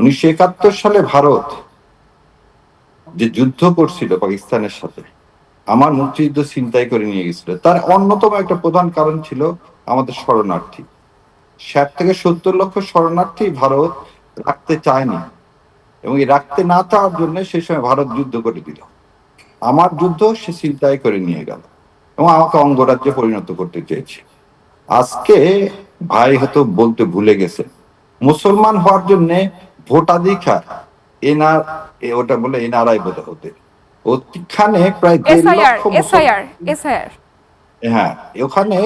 1971 সালে ভারত যে যুদ্ধ করছিল পাকিস্তানের সাথে, আমার মুক্তিযুদ্ধ ছিনতাই করে নিয়ে গেছিল, তার অন্যতম একটা প্রধান কারণ ছিল আমাদের শরণার্থী। 60 থেকে 70 লক্ষ শরণার্থী ভারত রাখতে চায়নি, এবং এই রাখতে না চাওয়ার জন্য সেই সময় ভারত যুদ্ধ করে দিল। আমার যুদ্ধ সে ছিনতাই করে নিয়ে গেল এবং আমাকে অঙ্গরাজ্যে পরিণত করতে চেয়েছে। আজকে ভাই হয়তো বলতে ভুলে গেছে, মুসলমান হওয়ার জন্য ভোটাধিকার এনআর ওটা বলে এনআরআই বোধ হতে, ওখানে প্রায় 1.5 এসআইআর লক্ষ এসআইআর মুসলমান। এসআইআর হ্যাঁ, ওখানে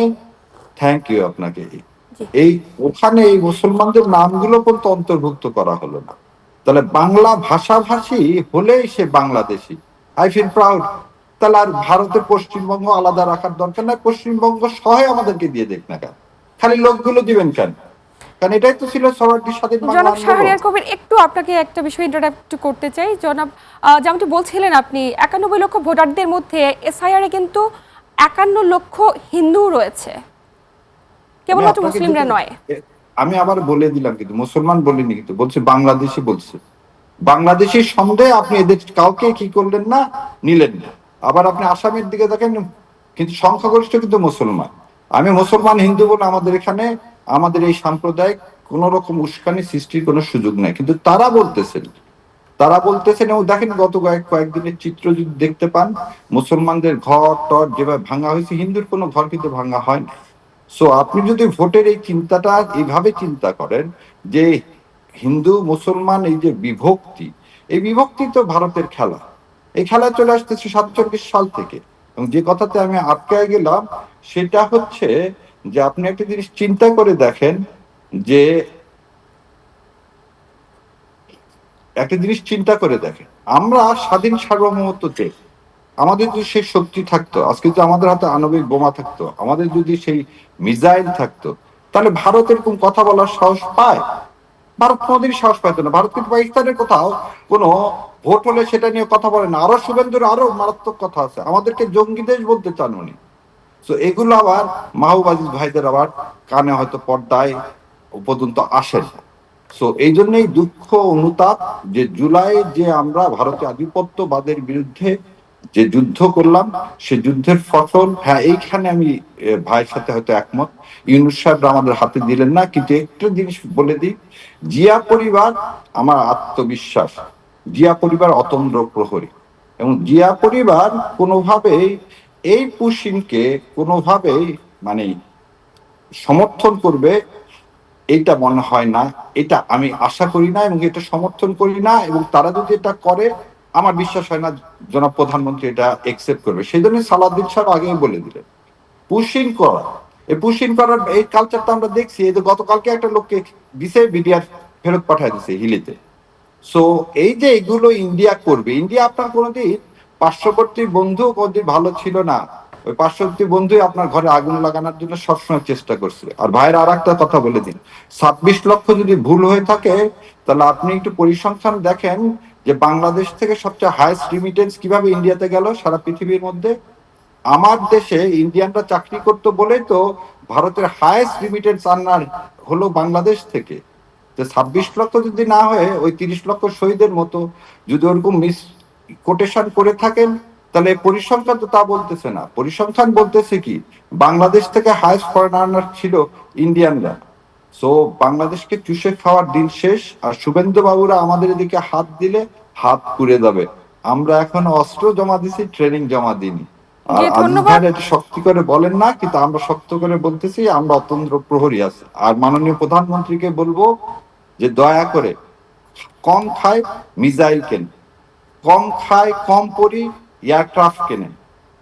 থ্যাংক ইউ আপনাকে। জি। এই ওখানে এই মুসলমানদের নামগুলো পর্যন্ত অন্তর্ভুক্ত করা হলো না। তাহলে বাংলা ভাষাভাষী হলেই সে বাংলাদেশী, আই ফিল প্রাউড। তাহলে আর ভারতের পশ্চিমবঙ্গ আলাদা রাখার দরকার নাই, পশ্চিমবঙ্গ সহ আমাদেরকে দিয়ে দেখ না কেন, খালি লোকগুলো দিবেন কেন? কারণ এটাই তো ছিল সরাসরি স্বাধীন বাংলা জনাব আন্দোলন। শাহরিয়ার কবির, একটু আপনাকে একটা বিষয় ইন্টারাপ্ট করতে চাই। জনাব, যেমনটি বলছিলেন আপনি, 91 লক্ষ ভোটারদের মধ্যে এসআইআরে কিন্তু 51 লক্ষ হিন্দু রয়েছে, আমি কেবলমাত্র আপনাকে মুসলিমরা নয়। আমি আবার বলে দিলাম, কিন্তু মুসলমান বলিনি, কিন্তু বলছে বাংলাদেশি, বলছে বাংলাদেশি সন্দেহে আপনি এদের কাউকে কি করলেন না, নিলেন না। আবার আপনি আসামের দিকে দেখেন, কিন্তু সংখ্যাগরিষ্ঠ কিন্তু মুসলমান। আমি মুসলমান হিন্দু বলে আমাদের এখানে আমাদের এই সাম্প্রদায়িক কোন রকম উস্কানি সৃষ্টির কোনো সুযোগ নাই, কিন্তু তারা বলতেছেন এবং দেখেন গত কয়েকদিনের চিত্র যদি দেখতে পান, মুসলমানদের ঘর টর যেভাবে ভাঙা হয়েছে, হিন্দুর কোনো ঘর কিন্তু ভাঙা হয় না। সো আপনি যদি ভোটের এই চিন্তাটা এইভাবে চিন্তা করেন যে হিন্দু মুসলমান এই যে বিভক্তি, এই বিভক্তি তো ভারতের খেলা। এই খেলা চলে আসতেছে 47 সাল থেকে। এবং যে কথাতে আমি আটকায় গেলাম সেটা হচ্ছে যে আপনি একটা জিনিস চিন্তা করে দেখেন, যে আমরা স্বাধীন সার্বভৌমত্ব চেয়ে আমাদের যদি সেই শক্তি থাকতো, আজকে যদি আমাদের হাতে আণবিক বোমা থাকতো, আমাদের যদি সেই মিসাইল থাকতো, তাহলে ভারত এরকম কথা বলার সাহস পায়? ভারত কোনোদিনই সাহস পাইতো না। ভারত কিন্তু পাকিস্তানের কোথাও কোনো ভোট হলে সেটা নিয়ে কথা বলে না। আরো শুভেন্দুর আরো মারাত্মক কথা আছে, আমাদেরকে জঙ্গি দেশ বলতে চান উনি। তো এগুলো আবার মাহবুব আজিজ ভাইদের আবার কানে হয়তো পর্দায় পর্যন্ত আসে না। সো এই জন্যই দুঃখ অনুতাপ যে জুলাই যে আমরা ভারতীয় আধিপত্যবাদের বিরুদ্ধে যে যুদ্ধ করলাম, সে যুদ্ধের ফসল, হ্যাঁ এইখানে আমি ভাইয়ের সাথে হয়তো একমত, ইউনূস সাহেবরা আমাদের হাতে দিলেন না। কিন্তু একটা জিনিস বলে দিই, জিয়া পরিবার আমার আত্মবিশ্বাস, জিয়া পরিবার অতন্দ্র প্রহরী, এবং জিয়া পরিবার কোনোভাবেই এই পুশিনকে কোনোভাবেই মানে সমর্থন করবে এটা মনে হয় না, এটা আমি আশা করি না এবং এটা সমর্থন করি না। এবং তারা যদি এটা করে, আমার বিশ্বাস হয় না জনাব প্রধানমন্ত্রী এটা একসেপ্ট করবে। সেই জন্য সালাউদ্দিন সাহেব আগেই বলে দিলেন পুশিং করা, এই পুশিং করার এই কালচারটা আমরা দেখছি। এই যে গতকালকে একটা লোককে দিছে বিডিআর ফেরত পাঠায় দিছে হিলিতে। সো এই যে এগুলো ইন্ডিয়া করবে, ইন্ডিয়া আপনার কোনোদিন পার্শ্ববর্তী বন্ধু কোনোদিন ভালো ছিল না। ওই পার্শ্ববর্তী বন্ধুই আপনার ঘরে আগুন লাগানোর জন্য সবসময় চেষ্টা করছে। আর ভাইয়ের আর একটা কথা বলে দিন, 26 লক্ষ যদি ভুল হয়ে থাকে, তাহলে আপনি একটু পরিসংখ্যান দেখেন যে বাংলাদেশ থেকে সবচেয়ে হাইয়েস্ট রিমিটেন্স কিভাবে ইন্ডিয়াতে গেল সারা পৃথিবীর মধ্যে। আমার দেশে ইন্ডিয়ানরা চাকরি করতো বলেই তো ভারতের হাইয়েস্ট রিমিটেন্স আনার হলো বাংলাদেশ থেকে। 26 লক্ষ যদি না হয়ে ওই 30 লক্ষ শহীদের মতো যদি ওরকম মিস কোটেশন করে থাকেন, তাহলে পরিসংখ্যান তো তা বলতেছে না। পরিসংখ্যান বলতেছে কি, বাংলাদেশ থেকে হাইয়েস্ট ফরেন আর্নার ছিল ইন্ডিয়ানরা। সো বাংলাদেশকে চুষে খাওয়ার দিন শেষ। আর শুভেন্দু বাবুরা আমাদের এদিকে হাত দিলে হাত পুড়ে যাবে। আমরা এখন অস্ত্র জমা দিছি, ট্রেনিং জমা দিইনি। আর জি, আজিজ ধন্যবাদ। ভাইরা এটা শক্তি করে বলেন না, কিন্তু আমরা শক্ত করে বলতেছি আমরা অতন্দ্র প্রহরী আছি। আর মাননীয় প্রধানমন্ত্রীকে বলবো যে দয়া করে কম খায় মিসাইল কেনেন, কম খায় কম পড়ি এয়ারক্রাফট কেনেন,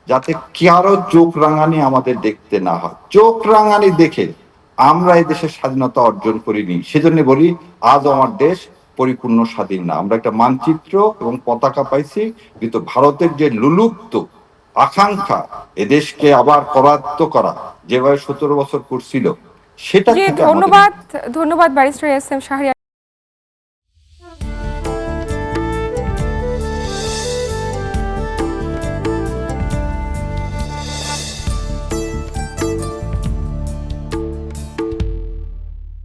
যাতে কি আরো চোখ রাঙানি আমাদের দেখতে না হয়। চোখ রাঙানি দেখে আমরা এই দেশের স্বাধীনতা অর্জন করিনি। সেজন্য বলি আজ আমার দেশ পরিপূর্ণ স্বাধীন না। আমরা একটা মানচিত্র এবং পতাকা পাইছি, কিন্তু ভারতের যে লুলুপ্ত আকাঙ্ক্ষা এদেশকে আবার করায়ত্ত করা, যেভাবে 17 বছর করছিল, সেটা জি, থেকে আমাদের ধন্যবাদ। ধন্যবাদ ব্যারিস্টার এস এম শাহরিয়ার